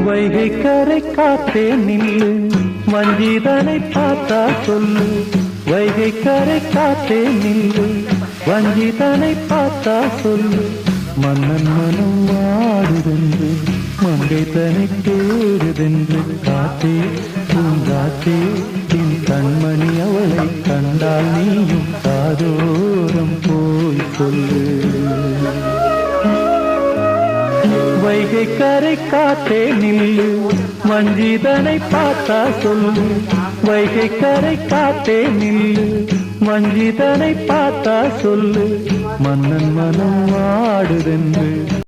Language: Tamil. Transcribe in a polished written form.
வைகை கரை காத்தே நில்லு, வஞ்சிதனை பார்த்தா சொல்லு. வைகை கரை காத்தே நில்லு, வஞ்சிதனை பார்த்தா சொல்லு. மன்னன் மனம் வாடுதென்று, மங்கை தனை தேடுதென்று. காத்தே பூங்காத்தே, என் கண்மணி அவளை கண்டால் நீயும் காதோரம் போய் சொல்லு. வைகை கரை காத்தே நில்லு, வஞ்சிதனை பார்த்தா சொல்லு. வைகை கரை காத்தே நில்லு, வஞ்சிதனை பார்த்தா சொல்லு. மன்னன் மனம் வாடுதென்று